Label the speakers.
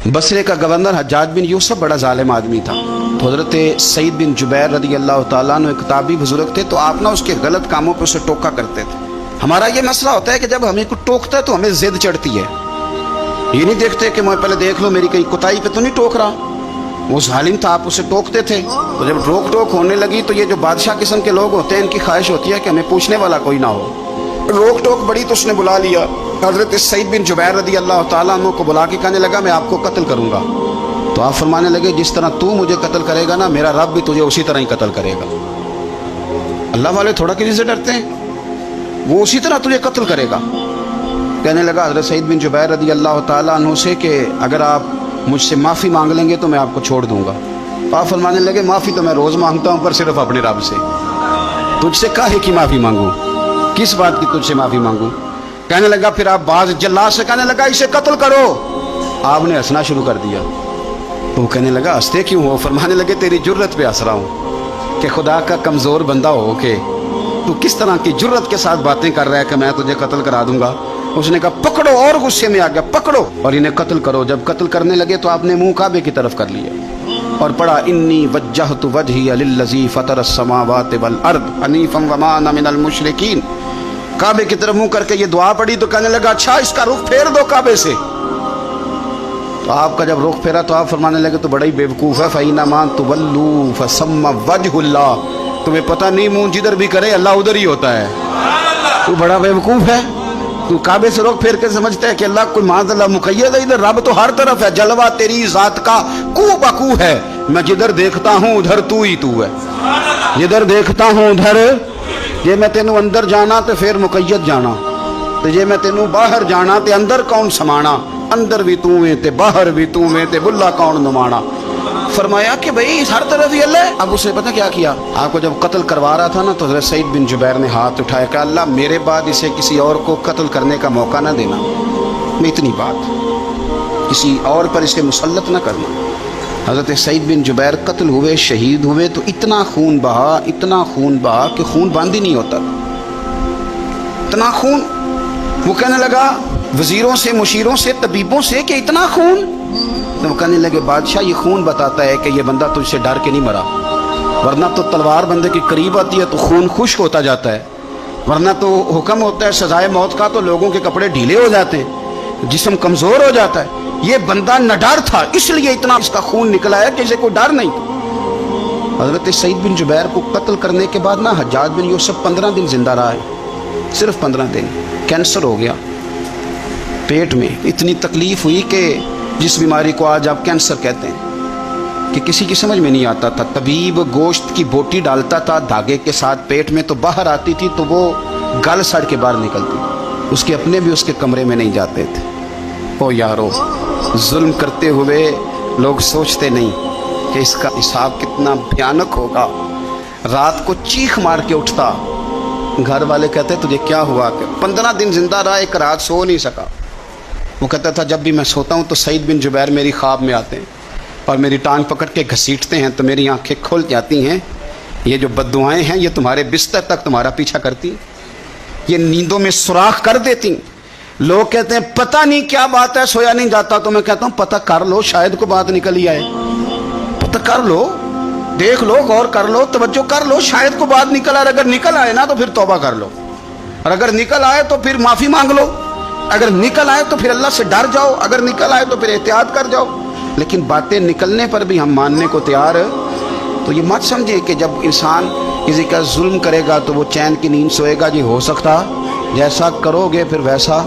Speaker 1: बसरे का गवर्नर हज्जाज बिन यूसुफ बड़ा जालिम आदमी था। तो हज़रत सईद बिन जुबैर रज़ी अल्लाह ताला अन्हु एक किताबी बुजुर्ग थे, तो आप ना उसके गलत कामों पर उसे टोका करते थे। हमारा ये मसला होता है कि जब हमें कुछ टोकता है तो हमें जिद चढ़ती है, ये नहीं देखते कि मैं पहले देख लो मेरी कहीं कुताई पे तो नहीं टोक रहा। वो जालिम था, आप उसे टोकते थे। तो जब रोक टोक होने लगी तो ये जो बादशाह किस्म के लोग होते हैं, इनकी ख्वाहिश होती है कि हमें पूछने वाला कोई ना हो। रोक टोक बड़ी तो उसने बुला लिया हज़रत सईद बिन जुबैर रज़ी अल्लाह ताला अन्हु को, बुला के कहने लगा मैं आपको कत्ल करूँगा। तो आप फरमाने लगे जिस तरह तू मुझे कत्ल करेगा ना, मेरा रब भी तुझे उसी तरह ही कत्ल करेगा। अल्लाह वाले थोड़ा किसी से डरते हैं, वो उसी तरह तुझे कत्ल करेगा। कहने लगा हज़रत सईद बिन जुबैर रज़ी अल्लाह ताला अन्हु से कि अगर आप मुझसे माफ़ी मांग लेंगे तो मैं आपको छोड़ दूंगा। तो आप फरमाने लगे माफ़ी तो मैं रोज़ मांगता हूँ, पर सिर्फ अपने रब से। तुझसे काहे की माफ़ी मांगूँ, किस बात की तुझसे माफ़ी मांगूँ। कहने लगा फिर आप बाज जल्लाद से कहने लगा इसे कत्ल करो। आपने हंसना शुरू कर दिया। तो वो कहने लगा हंसते क्यों हो। फरमाने लगे तेरी जुर्रत पे हंस रहा हूँ कि खुदा का कमज़ोर बंदा हो के तू किस तरह की जुर्रत के साथ बातें कर रहा है कि मैं तुझे कत्ल करा दूंगा। उसने कहा पकड़ो, और गुस्से में आ गया, पकड़ो और इन्हें कत्ल करो। जब कत्ल करने लगे तो आपने मुंह काबे की तरफ कर लिया और पढ़ा इन्नी वज्जहतु वजही लिल्लज़ी फ़तरस समावाति वल अर्द हनीफ़न वमा अना मिनल मुशरिकीन। काबे की तरफ मुंह करके ये दुआ पड़ी तो कहने लगा अच्छा इसका रुख फेर दो काबे से। तो आपका जब रुख फेरा तो आप फरमाने लगे तो बड़ा ही बेवकूफ़ है, फ़इन्नमा तुवल्लू फ़सम्मा वजहुल्लाह। तुम्हें पता नहीं मुंह जिधर भी करे अल्लाह उधर ही होता है। तू बड़ा बेवकूफ़ है, तू काबे से रुख फेर के समझता है कि अल्लाह कोई माज़अल्लाह मुक़य्यद है। इधर रब तो हर तरफ है, जलवा तेरी ज़ात का कू बकू है। मैं जिधर देखता हूँ उधर तू ही तू है, जिधर देखता हूँ उधर। जे मैं तेनू अंदर जाना तो फिर मुक़य्यद जाना, तो जे मैं तेनू बाहर जाना तो अंदर कौन समाना। अंदर भी तू है ते बाहर भी तू है ते बुल्ला कौन नुमाना। फरमाया कि भाई हर तरफ ही अल्लाह है। अब उसने पता क्या किया, आपको जब कत्ल करवा रहा था ना तो हज़रत सईद बिन जुबैर ने हाथ उठाया कि अल्लाह मेरे बाद इसे किसी और को कत्ल करने का मौका ना देना। मैं इतनी बात किसी और पर इसे मुसल्लत ना करना। हज़रत सईद बिन जुबैर कत्ल हुए, शहीद हुए तो इतना खून बहा, इतना खून बहा कि खून बंद ही नहीं होता, इतना खून। वो कहने लगा वजीरों से, मुशीरों से, तबीबों से कि इतना खून। तो वो कहने लगे बादशाह ये खून बताता है कि ये बंदा तुझसे डर के नहीं मरा, वरना तो तलवार बंदे के करीब आती है तो खून खुश्क होता जाता है, वरना तो हुक्म होता है सजाए मौत का तो लोगों के कपड़े ढीले हो जाते हैं, जिस्म कमज़ोर हो जाता है। ये बंदा नडर था इसलिए इतना इसका खून निकला है कि इसे कोई डर नहीं। हज़रत सईद बिन जुबैर को कत्ल करने के बाद ना हज्जाज बिन यूसुफ 15 दिन जिंदा रहा है, सिर्फ 15 दिन। कैंसर हो गया पेट में, इतनी तकलीफ हुई कि जिस बीमारी को आज आप कैंसर कहते हैं कि किसी की समझ में नहीं आता था। तबीब गोश्त की बोटी डालता था धागे के साथ पेट में, तो बाहर आती थी तो वो गल सड़ के बाहर निकलती, उसके अपने भी उसके कमरे में नहीं जाते थे। ओ यारो, जुल्म करते हुए लोग सोचते नहीं कि इसका हिसाब कितना भयानक होगा। रात को चीख मार के उठता, घर वाले कहते तुझे क्या हुआ। 15 दिन जिंदा रहा, एक रात सो नहीं सका। वो कहता था जब भी मैं सोता हूँ तो सईद बिन जुबैर मेरी ख्वाब में आते हैं और मेरी टांग पकड़ के घसीटते हैं तो मेरी आंखें खुल जाती हैं। ये जो बद्दुआएं हैं ये तुम्हारे बिस्तर तक तुम्हारा पीछा करती, ये नींदों में सुराख कर देती। लोग कहते हैं पता नहीं क्या बात है, सोया नहीं जाता। तो मैं कहता हूँ पता कर लो, शायद को बात निकल ही आए। पता कर लो, देख लो, गौर कर लो, तवज्जो कर लो, शायद को बात निकल आए। अगर निकल आए ना तो फिर तौबा कर लो, और अगर निकल आए तो फिर माफ़ी मांग लो, अगर निकल आए तो फिर अल्लाह से डर जाओ, अगर निकल आए तो फिर एहतियात कर जाओ। लेकिन बातें निकलने पर भी हम मानने को तैयार। तो ये मत समझे कि जब इंसान किसी का जुल्म करेगा तो वो चैन की नींद सोएगा। जी हो सकता जैसा करोगे फिर वैसा